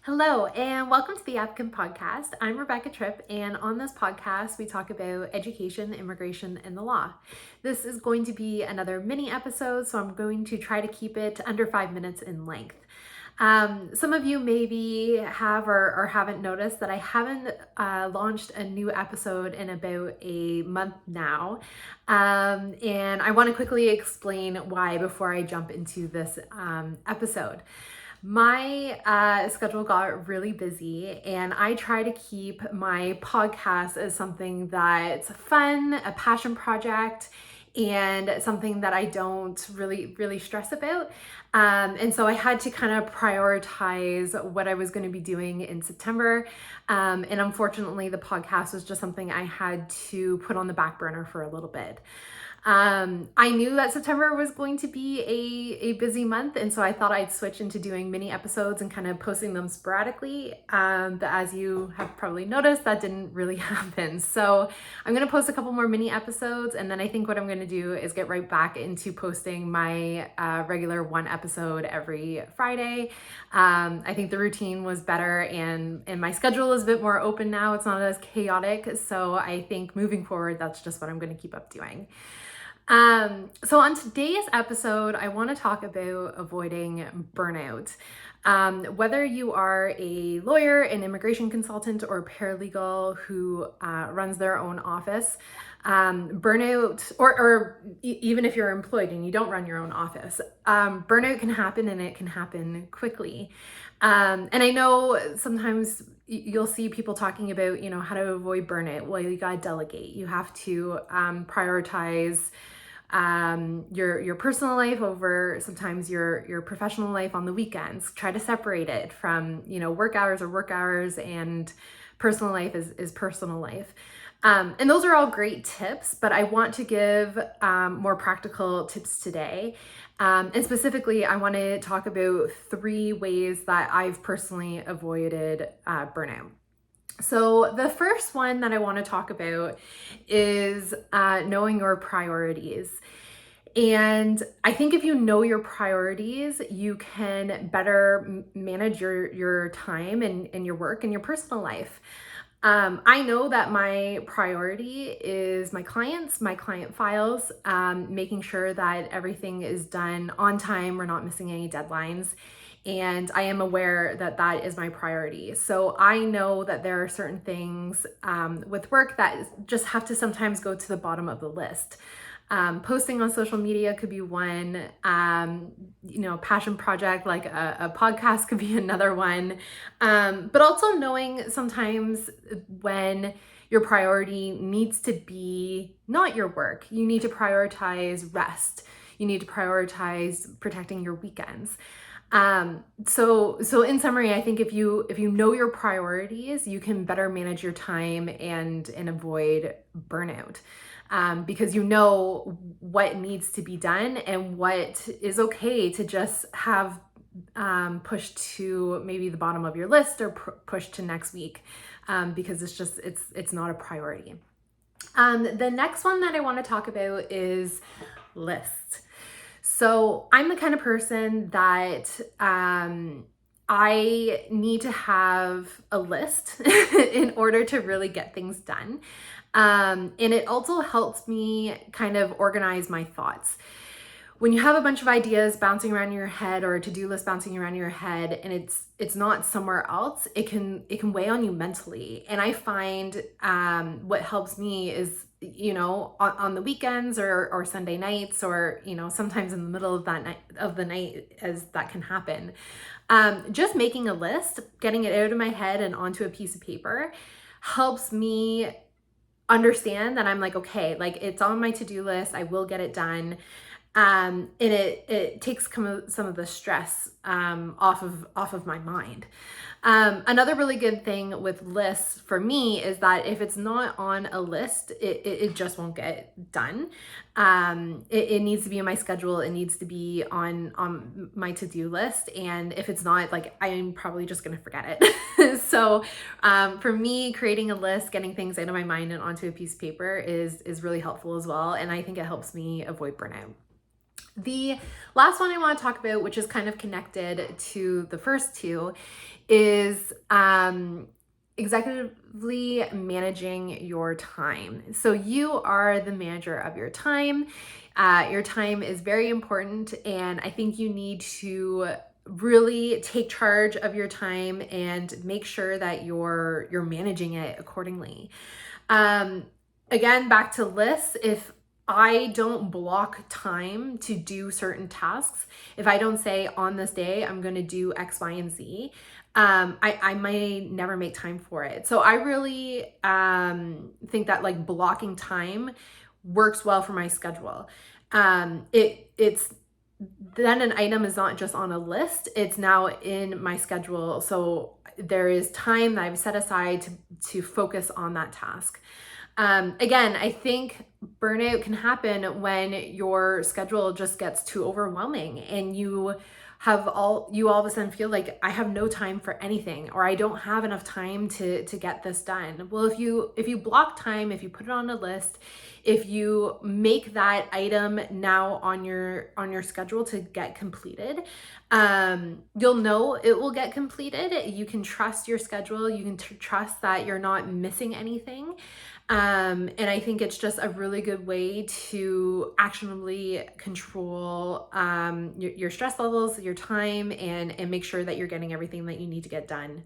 Hello, and welcome to the Applicant Podcast. I'm Rebecca TRIPP, and on this podcast, we talk about education, immigration, and the law. This is going to be another mini episode, so I'm going to try to keep it under 5 minutes in length. Some of you maybe have or haven't noticed that I haven't launched a new episode in about a month now. And I want to quickly explain why before I jump into this episode. My schedule got really busy, and I try to keep my podcast as something that's fun, a passion project, and something that I don't really stress about. And so I had to kind of prioritize what I was going to be doing in September. And unfortunately, the podcast was just something I had to put on the back burner for a little bit. I knew that September was going to be a busy month, and so I thought I'd switch into doing mini episodes and kind of posting them sporadically. But as you have probably noticed, that didn't really happen. So I'm going to post a couple more mini episodes, and then I think what I'm going to do is get right back into posting my regular one episode every Friday. I think the routine was better, and my schedule is a bit more open now. It's not as chaotic. So I think moving forward, that's just what I'm going to keep up doing. So on today's episode, I want to talk about avoiding burnout. Whether you are a lawyer, an immigration consultant, or a paralegal who runs their own office, burnout, or even if you're employed and you don't run your own office, burnout can happen, and it can happen quickly. And I know sometimes you'll see people talking about, how to avoid burnout. Well, you gotta delegate. You have to prioritize your personal life over sometimes your professional life on the weekends. Try to separate it from, work hours are work hours, and personal life is personal life. And those are all great tips, but I want to give more practical tips today. And specifically, I want to talk about 3 ways that I've personally avoided burnout. So the first one that I want to talk about is knowing your priorities. And I think if you know your priorities, you can better manage your time and your work and your personal life. I know that my priority is my client files, making sure that everything is done on time, we're not missing any deadlines. And I am aware that that is my priority. So I know that there are certain things with work that just have to sometimes go to the bottom of the list. Posting on social media could be one, passion project like a podcast could be another one. But also knowing sometimes when your priority needs to be not your work, you need to prioritize rest. You need to prioritize protecting your weekends. So in summary, I think if you know your priorities, you can better manage your time and avoid burnout. Because you know what needs to be done and what is okay to just have pushed to maybe the bottom of your list or pushed to next week, because it's not a priority. The next one that I want to talk about is lists. So I'm the kind of person that I need to have a list in order to really get things done. And it also helps me kind of organize my thoughts. When you have a bunch of ideas bouncing around your head or a to-do list bouncing around your head and it's not somewhere else, it can weigh on you mentally. And I find what helps me is, on the weekends or Sunday nights, or, sometimes in the middle of the night, as that can happen. Just making a list, getting it out of my head and onto a piece of paper helps me understand that I'm like, okay, like it's on my to-do list, I will get it done. And it takes some of the stress off of my mind. Another really good thing with lists for me is that if it's not on a list, it just won't get done. It needs to be in my schedule. It needs to be on my to-do list. And if it's not, like, I'm probably just going to forget it. So for me, creating a list, getting things out of my mind and onto a piece of paper is really helpful as well. And I think it helps me avoid burnout. The last one I want to talk about, which is kind of connected to the first two, is executively managing your time. So you are the manager of your time. Your time is very important, and I think you need to really take charge of your time and make sure that you're managing it accordingly. Um, Again, back to lists. If I don't block time to do certain tasks, if I don't say on this day I'm going to do X, Y, and Z, I may never make time for it. So I really think that like blocking time works well for my schedule. It's then an item is not just on a list, it's now in my schedule. So there is time that I've set aside to focus on that task. Again, I think burnout can happen when your schedule just gets too overwhelming and you all of a sudden feel like I have no time for anything, or I don't have enough time to get this done. Well, if you block time, if you put it on a list, if you make that item now on your schedule to get completed, you'll know it will get completed. You can trust your schedule. You can trust that you're not missing anything. And I think it's just a really good way to actionably control your stress levels, your time, and make sure that you're getting everything that you need to get done.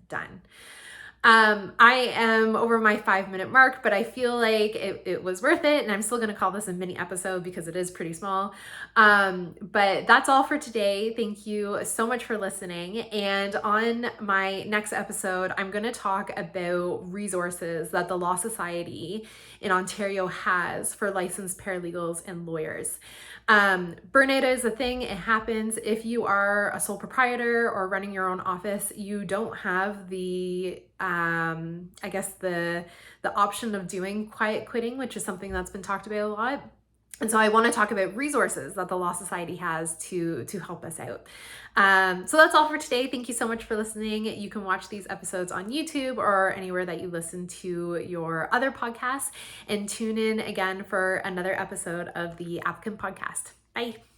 I am over my 5-minute mark, but I feel like it was worth it, and I'm still going to call this a mini episode because it is pretty small. But that's all for today. Thank you so much for listening. And on my next episode, I'm going to talk about resources that the Law Society in Ontario has for licensed paralegals and lawyers. Burnout is a thing. It happens if you are a sole proprietor or running your own office. You don't have the I guess the option of doing quiet quitting, which is something that's been talked about a lot. And so I want to talk about resources that the Law Society has to help us out. So that's all for today. Thank you so much for listening. You can watch these episodes on YouTube or anywhere that you listen to your other podcasts, and tune in again for another episode of the Applicant Podcast. Bye.